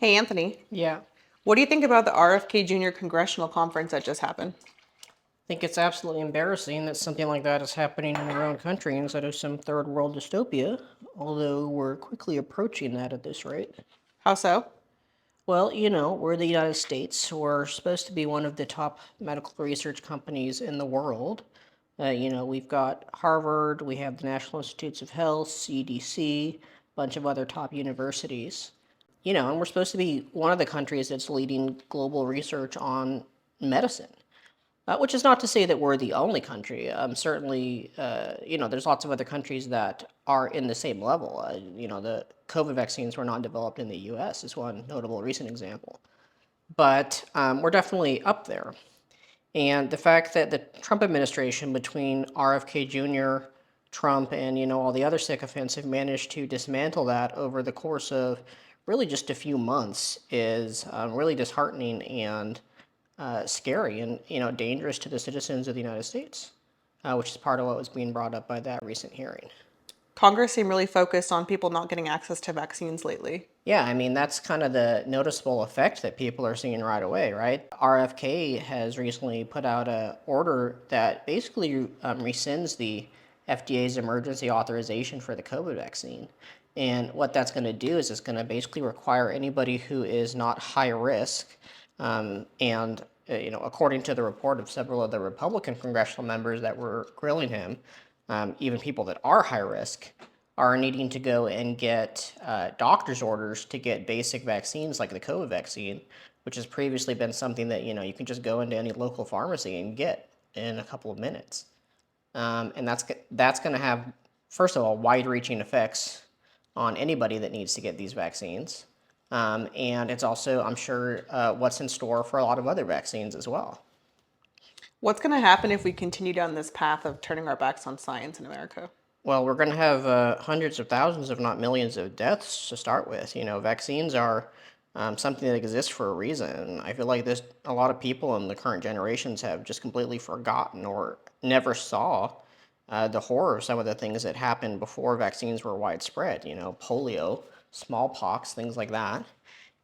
Hey, Anthony, Yeah, I what do you think about the RFK Jr. congressional conference that just happened? think it's absolutely embarrassing that something like that is happening in our own country instead of some third world dystopia, although we're quickly approaching that at this rate. How so? Well, we're the United States. We're supposed to be one of the top medical research companies in the world. We've got Harvard, we have the National Institutes of Health, CDC, a bunch of other top universities. And we're supposed to be one of the countries that's leading global research on medicine. Which is not to say that we're the only country. Certainly, there's lots of other countries that are in the same level. The COVID vaccines were not developed in the U.S. is one notable recent example. But we're definitely up there. And the fact that the Trump administration, between RFK Jr., Trump, and all the other sycophants, have managed to dismantle that over the course of really just a few months is really disheartening and scary and dangerous to the citizens of the United States, which is part of what was being brought up by that recent hearing. Congress seemed really focused on people not getting access to vaccines lately. Yeah, I mean that's kind of the noticeable effect that people are seeing right away, right? RFK has recently put out a order that basically rescinds the FDA's emergency authorization for the COVID vaccine. And what that's going to do is it's going to basically require anybody who is not high risk, and according to the report of several of the Republican congressional members that were grilling him, even people that are high risk are needing to go and get doctor's orders to get basic vaccines like the COVID vaccine, which has previously been something that you can just go into any local pharmacy and get in a couple of minutes. And that's going to have, first of all, wide-reaching effects on anybody that needs to get these vaccines. And it's also, I'm sure, what's in store for a lot of other vaccines as well. What's going to happen if we continue down this path of turning our backs on science in America? Well, we're going to have hundreds of thousands, if not millions, of deaths to start with. Vaccines are something that exists for a reason. I feel like a lot of people in the current generations have just completely forgotten or never saw the horror of some of the things that happened before vaccines were widespread. Polio, smallpox, things like that.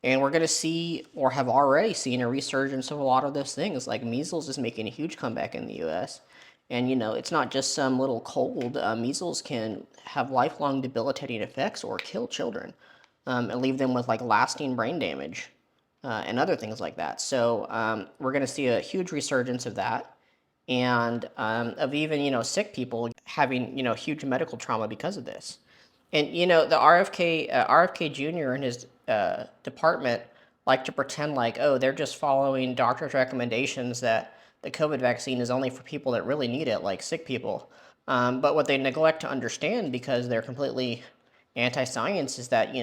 And we're going to see, or have already seen, a resurgence of a lot of those things. Like measles is making a huge comeback in the U.S. And it's not just some little cold. Measles can have lifelong debilitating effects or kill children, and leave them with like lasting brain damage and other things like that. So we're going to see a huge resurgence of that, and of even sick people having huge medical trauma because of this. And the RFK Jr. and his department like to pretend like, oh, they're just following doctors' recommendations that the COVID vaccine is only for people that really need it, like sick people. But what they neglect to understand, because they're completely anti-science, is that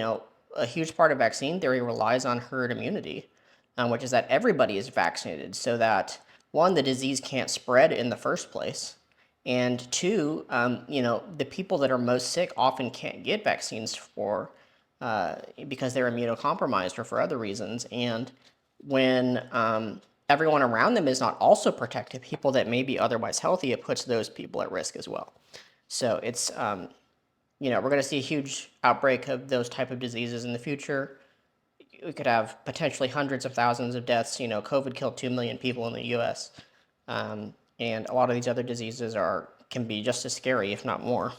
a huge part of vaccine theory relies on herd immunity, which is that everybody is vaccinated, so that one, the disease can't spread in the first place, and two, the people that are most sick often can't get vaccines because they're immunocompromised or for other reasons. And when everyone around them is not also protected, people that may be otherwise healthy, it puts those people at risk as well. So it's, we're going to see a huge outbreak of those type of diseases in the future. We could have potentially hundreds of thousands of deaths. COVID killed 2 million people in the U.S. And a lot of these other diseases can be just as scary, if not more.